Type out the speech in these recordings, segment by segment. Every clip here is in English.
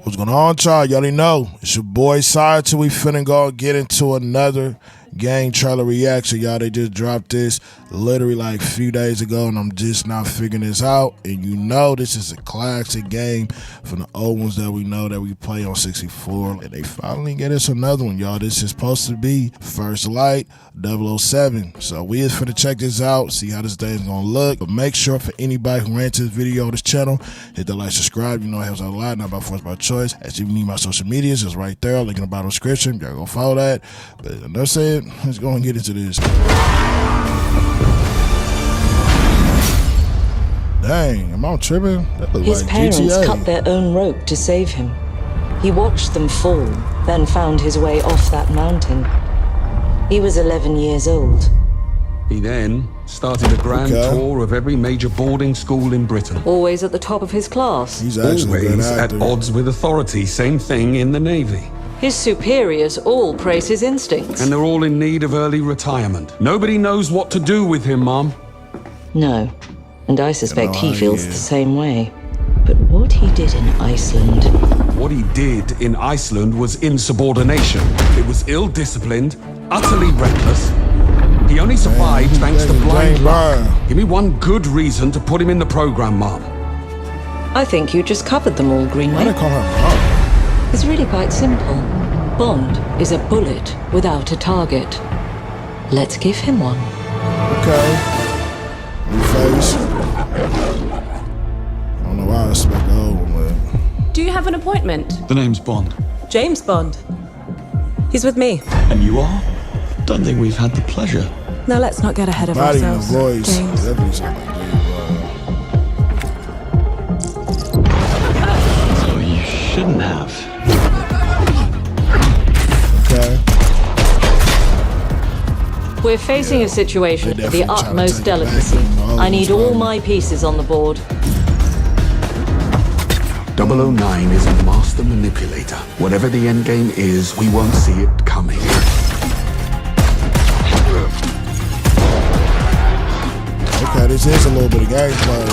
What's going on, y'all? You already know. It's your boy Side till we finna go get into another game trailer reaction. Y'all, they just dropped this literally like a few days ago, and I'm just not figuring this out. And you know this is a classic game from the old ones that we know that we play on 64. And they finally get us another one, y'all. This is supposed to be First Light 007. So we is finna check this out, see how this day is gonna look. But make sure for anybody who ran to this video on this channel, hit the like, subscribe. You know it helps out a lot. Not by force, by choice. As you need my social medias, it's right there. Link in the bottom description. Y'all go follow that. But enough said, let's go and get into this. Dang, am I tripping? That look His like parents GTA. cut their own rope to save him. He watched them fall, then found his way off that mountain. He was 11 years old. He then started a grand tour of every major boarding school in Britain. Always at the top of his class. He's actually a good Always at actor. odds with authority, same thing in the Navy. His superiors all praise his instincts. And they're all in need of early retirement. Nobody knows what to do with him, Mom. No, and I suspect You know, he feels yeah. the same way. But what he did in Iceland... What he did in Iceland was insubordination. It was ill-disciplined, utterly reckless. He only survived thanks to blind luck. Give me one good reason to put him in the program, Mom. I think you just covered them all, Why Greenway. they call her Mom? It's really quite simple. Bond is a bullet without a target. Let's give him one. Okay. New face. I don't know why I expect the old one, man. Do you have an appointment? The name's Bond. James Bond. He's with me. And you are? Don't think we've had the pleasure. Now let's not get ahead of Body and ourselves. voice. James. Definitely something like that, So you shouldn't have. Okay. We're facing a situation They're of the definitely trying to utmost take it back delicacy. from the old I need ones, all man. my pieces on the board. 009 is a master manipulator. Whatever the end game is, we won't see it coming. Okay, this is a little bit of gameplay.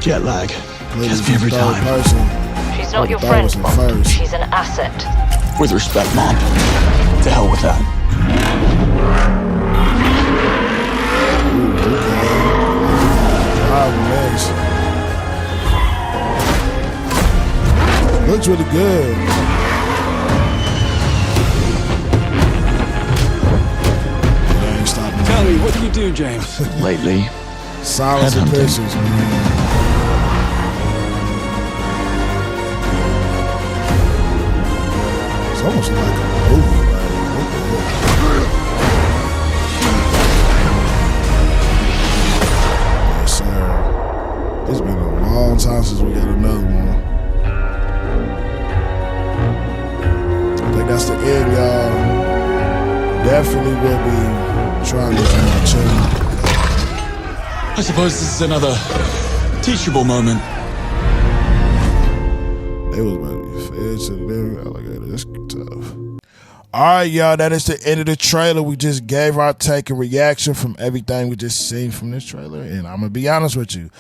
Jet lag. Ladies Gets me every third time. person. She's Oh, not your that friend, was in Bond. first. She's an asset. With respect, Mom. To hell with that. Looks really good. They ain't stopping. Tell me, what do you do, James? Lately. Silence and Headhunting. pictures, man. It's almost like a movie, like, what the heck? Yes, sir. It's been a long time since we got another one. I think that's the end, y'all. Definitely will be trying this on my channel. I suppose this is another teachable moment. They was about to be fed to the alligator. That's tough. Alright, y'all, that is the end of the trailer. We just gave our take and reaction from everything we just seen from this trailer. And I'm gonna be honest with you,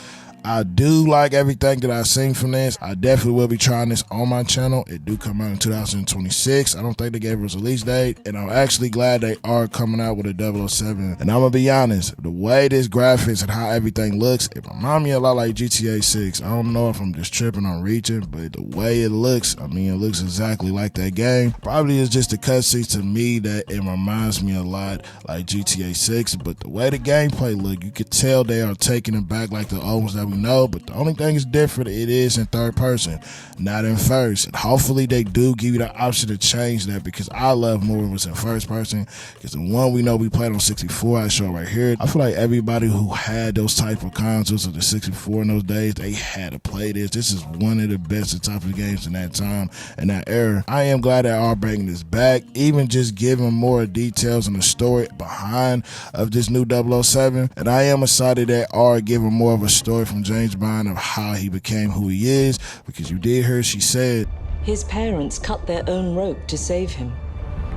I do like everything that I've seen from this. I definitely will be trying this on my channel. It do come out in 2026. I don't think they gave us a release date. And I'm actually glad they are coming out with a 007. And I'm going to be honest, the way this graphics and how everything looks, it reminds me a lot like GTA 6. I don't know if I'm just tripping on reaching, but the way it looks, I mean, it looks exactly like that game. Probably is just the cutscenes to me that it reminds me a lot like GTA 6. But the way the gameplay look, you could tell they are taking it back like the old ones that we know, but the only thing is different, it is in third person, not in first. And hopefully they do give you the option to change that, because I love more when it's in first person, because the one we know we played on 64, I show right here, I feel like everybody who had those type of consoles of the 64 in those days, they had to play this. This is one of the best type of games in that time and that era. I am glad they are bringing this back, even just giving more details on the story behind of this new 007, and I am excited they are giving more of a story from James Bond of how he became who he is, because you did hear she said His parents cut their own rope to save him.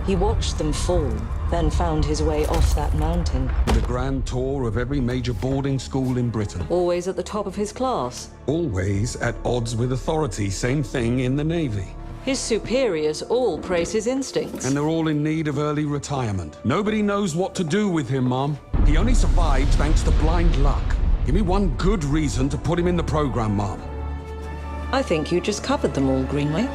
He watched them fall, then found his way off that mountain. The grand tour of every major boarding school in Britain. Always at the top of his class. Always at odds with authority. Same thing in the Navy. His superiors all praise his instincts. And they're all in need of early retirement. Nobody knows what to do with him, Mom. He only survived thanks to blind luck. Give me one good reason to put him in the program, Mom. I think you just covered them all, Greenway.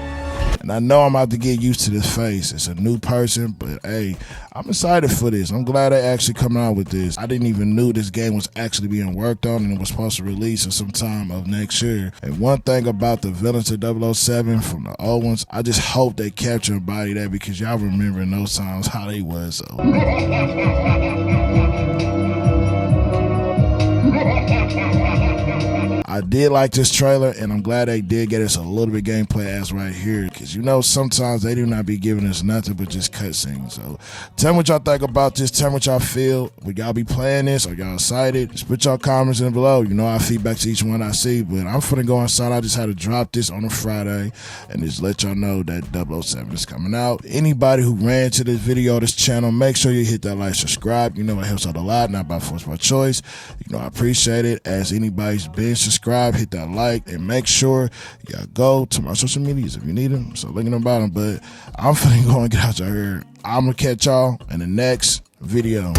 And I know I'm about to get used to this face. It's a new person, but hey, I'm excited for this. I'm glad they actually coming out with this. I didn't even know this game was actually being worked on and it was supposed to release in some time of next year. And one thing about the villains of 007 from the old ones, I just hope they capture and body that, because y'all remember in those times how they was. So. I did like this trailer, and I'm glad they did get us a little bit of gameplay as right here, because you know sometimes they do not be giving us nothing but just cutscenes. So tell me what y'all think about this. Tell me what y'all feel. Would y'all be playing this? Are y'all excited? Just put y'all comments in below. You know I feedback to each one I see, but I'm finna go inside. I just had to drop this on a Friday and just let y'all know that 007 is coming out. Anybody who ran to this video, this channel, make sure you hit that like, subscribe. You know it helps out a lot, not by force, by choice. You know I appreciate it. As anybody's been subscribed, hit that like, and make sure y'all go to my social medias if you need them. So link in the bottom. But I'm finna go and get out y'all here. I'm gonna catch y'all in the next video.